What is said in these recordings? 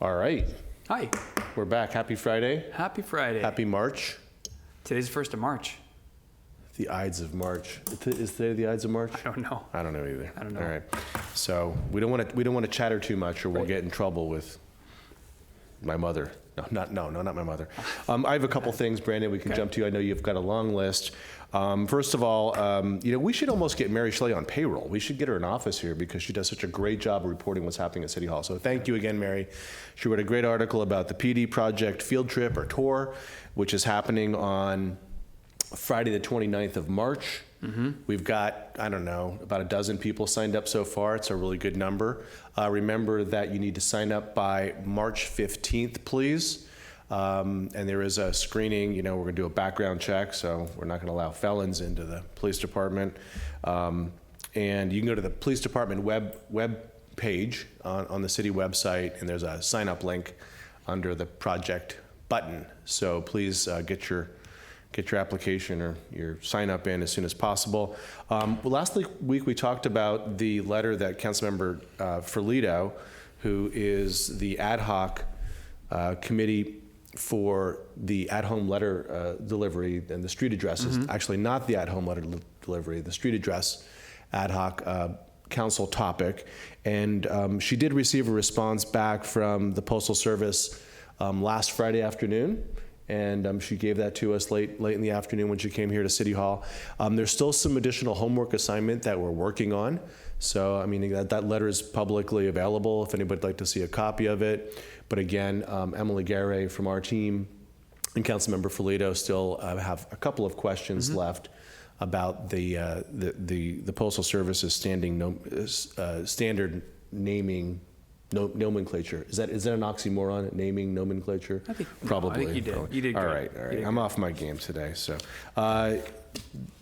All right, Hi. we're back. Happy Friday. Happy Friday. Happy March. Today's the 1st of March. The Ides of March. Is today the Ides of March? I don't know. I don't know either. I don't know. All right. So we don't want to chatter too much, or we'll get in trouble with my mother. Not my mother. I have a couple things, Brandon. We can jump to. I know you've got a long list. First of all, we should almost get Mary Schley on payroll. We should get her in office here because she does such a great job of reporting what's happening at City Hall. So thank you again, Mary. She wrote a great article about the PD project field trip or tour, which is happening on Friday the 29th of March. Mm-hmm. We've got, I don't know, about a dozen people signed up so far. It's a really good number. Remember that you need to sign up by March 15th, please. And there is a screening, we're going to do a background check, so we're not going to allow felons into the police department. And you can go to the police department web page on the city website, and there's a sign up link under the project button. So please get your application or your sign up in as soon as possible. Last week we talked about the letter that Councilmember Ferlito, who is the ad hoc committee for the at-home letter delivery and the street addresses, actually not the at-home letter delivery, the street address ad hoc council topic. And she did receive a response back from the Postal Service last Friday afternoon. And she gave that to us late in the afternoon when she came here to City Hall. There's still some additional homework assignment that we're working on. So, that letter is publicly available if anybody'd like to see a copy of it. But again, Emily Garay from our team and Councilmember Ferlito still have a couple of questions left about the Postal Service's standard naming nomenclature. Is that an oxymoron? Naming nomenclature? Probably. I think you did. You did All great. right. I'm off my game today. So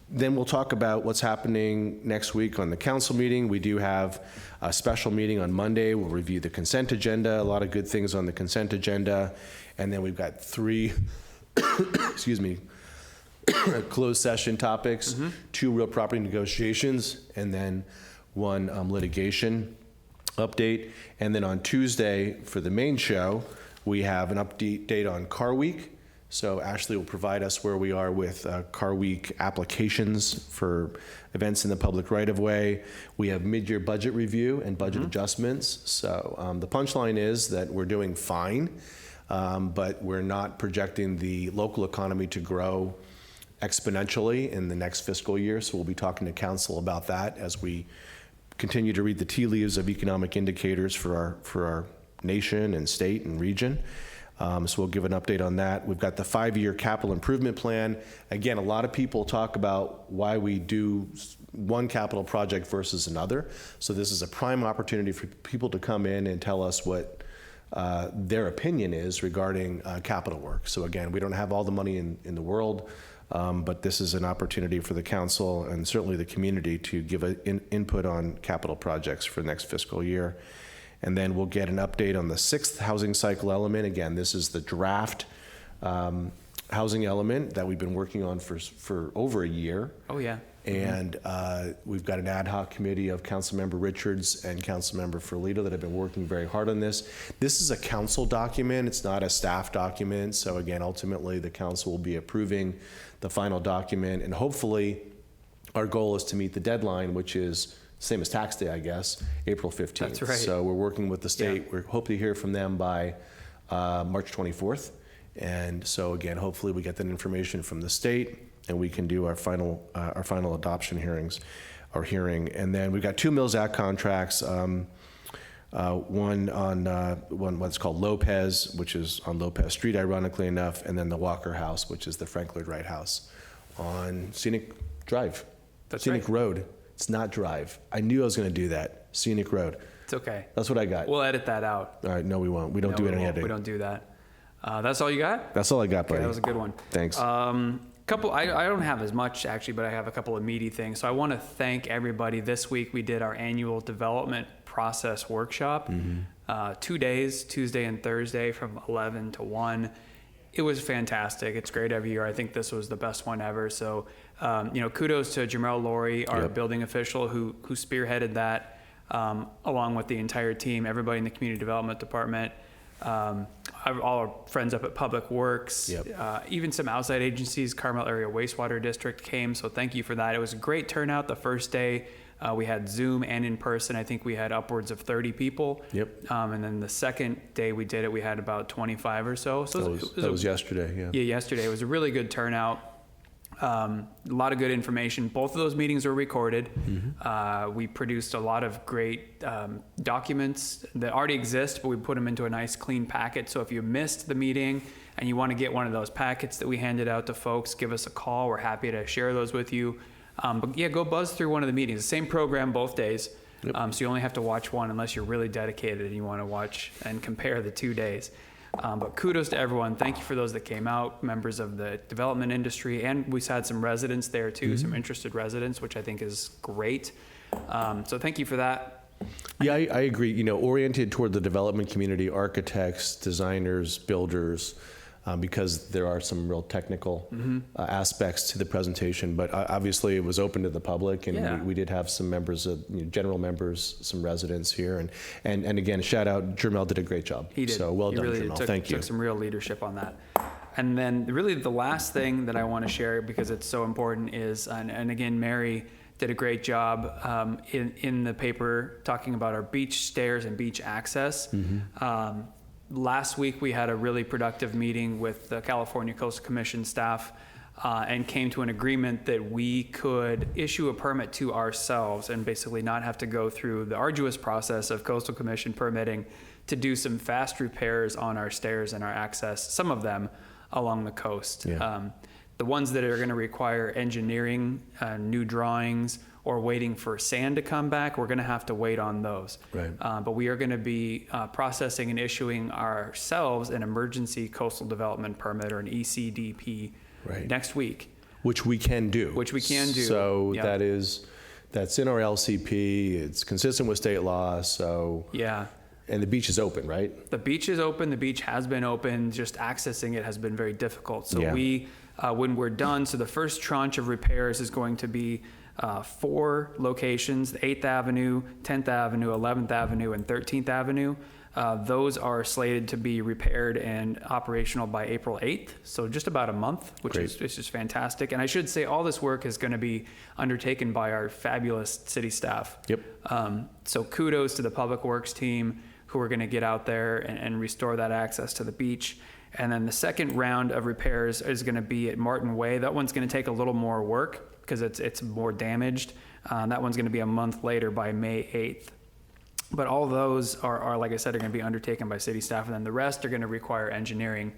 then we'll talk about what's happening next week on the council meeting. We do have a special meeting on Monday. We'll review the consent agenda. A lot of good things on the consent agenda. And then we've got 3 closed session topics, 2 real property negotiations, and then 1 litigation update. And then on Tuesday for the main show, we have an update on Car Week. So Ashley will provide us where we are with Car Week applications for events in the public right-of-way. We have mid-year budget review and budget adjustments. So the punchline is that we're doing fine, but we're not projecting the local economy to grow exponentially in the next fiscal year. So we'll be talking to council about that as we continue to read the tea leaves of economic indicators for our nation and state and region. So we'll give an update on that. We've got the 5-year capital improvement plan. Again, a lot of people talk about why we do one capital project versus another. So this is a prime opportunity for people to come in and tell us what their opinion is regarding capital work. So again, we don't have all the money in the world, but this is an opportunity for the council and certainly the community to give input on capital projects for next fiscal year. And then we'll get an update on the 6th housing cycle element. Again, this is the draft housing element that we've been working on for over a year. Oh, yeah. And we've got an ad hoc committee of Councilmember Richards and Councilmember Ferlito that have been working very hard on this. This is a council document. It's not a staff document. So again, ultimately, the council will be approving the final document. And hopefully, our goal is to meet the deadline, which is same as tax day, I guess, April 15th. That's right. So we're working with the state. Yeah. We're hoping to hear from them by March 24th. And so again, hopefully we get that information from the state and we can do our final adoption hearing. And then we've got 2 Mills Act contracts. One on what's called Lopez, which is on Lopez Street, ironically enough, and then the Walker House, which is the Frank Lloyd Wright House on Scenic Drive. That's Scenic right. Road. It's not Drive. I knew I was going to do that. Scenic Road. It's okay. That's what I got. We'll edit that out. All right, no, we won't. We don't do any editing. We don't do that. That's all you got? That's all I got, buddy. Okay, that was a good one. Thanks. I don't have as much actually, but I have a couple of meaty things. So I want to thank everybody. This week we did our annual development process workshop. 2 days, Tuesday and Thursday from 11 to 1. It was fantastic. It's great every year. I think this was the best one ever. So, kudos to Jamel Laurie, our building official, who spearheaded that, along with the entire team, everybody in the community development department. all our friends up at Public Works, Yep. even some outside agencies, Carmel Area Wastewater District came, so thank you for that. It was a great turnout the first day. We had Zoom and in person. I think we had upwards of 30 people. Yep. And then the second day we did it, we had about 25 or so. So That was yesterday, yeah. yeah, yesterday. It was a really good turnout. A lot of good information. Both of those meetings were recorded. We produced a lot of great documents that already exist, but we put them into a nice clean packet. So if you missed the meeting and you want to get one of those packets that we handed out to folks, give us a call. We're happy to share those with you. But yeah, go buzz through one of the meetings. The same program both days. Yep. So you only have to watch one unless you're really dedicated and you want to watch and compare the 2 days. But kudos to everyone. Thank you for those that came out, members of the development industry, and we had some residents there too, some interested residents, which I think is great. So thank you for that. Yeah, I agree. You know, oriented toward the development community, architects, designers, builders, because there are some real technical aspects to the presentation. But obviously, it was open to the public, and Yeah. we did have some members, general members, some residents here, and again, shout out, Jermel did a great job. He did. So well He done, really Jermel. took, Thank you. took some real leadership on that. And then really the last thing that I want to share, because it's so important, is, and again, Mary did a great job in the paper talking about our beach stairs and beach access. Last week, we had a really productive meeting with the California Coastal Commission staff and came to an agreement that we could issue a permit to ourselves and basically not have to go through the arduous process of Coastal Commission permitting to do some fast repairs on our stairs and our access, some of them along the coast. Yeah. The ones that are going to require engineering, new drawings, or waiting for sand to come back, we're going to have to wait on those. Right. But we are going to be processing and issuing ourselves an emergency coastal development permit, or an ECDP, Right. next week. Which we can do. Which we can do. So Yep. that's in our LCP. It's consistent with state law. So Yeah. and the beach is open, right? The beach is open. The beach has been open. Just accessing it has been very difficult. So Yeah. we, when we're done, so the first tranche of repairs is going to be 4 locations: 8th Avenue, 10th Avenue, 11th Avenue, and 13th Avenue. Those are slated to be repaired and operational by April 8th, so just about a month, which is just fantastic. And I should say all this work is going to be undertaken by our fabulous city staff. Yep. So kudos to the Public Works team who are going to get out there and restore that access to the beach. And then the second round of repairs is going to be at Martin Way. That one's going to take a little more work because it's more damaged. That one's going to be a month later by May 8th. But all those are, like I said, are going to be undertaken by city staff, and then the rest are going to require engineering.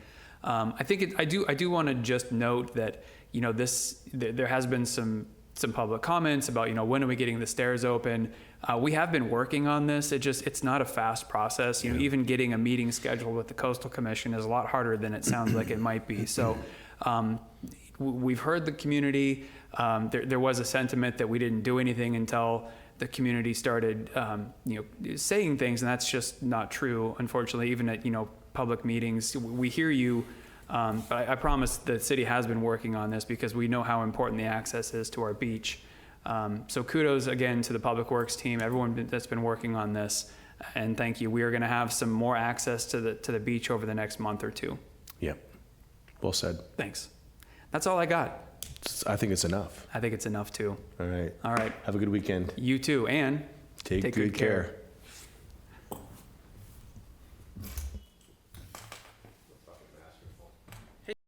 I think I do want to just note that, you know, there has been some public comments about, you know, when are we getting the stairs open? We have been working on this. It's not a fast process. You know, even getting a meeting scheduled with the Coastal Commission is a lot harder than it sounds like it might be. So we've heard the community. There was a sentiment that we didn't do anything until the community started, saying things, and that's just not true. Unfortunately, even at, public meetings, we hear you. But I promise the city has been working on this because we know how important the access is to our beach. So kudos again to the Public Works team, everyone that's been working on this, and thank you. We are going to have some more access to the beach over the next month or two. Yep. Well said. Thanks. That's all I got. I think it's enough. I think it's enough too. All right. All right. Have a good weekend. You too, and Take good care.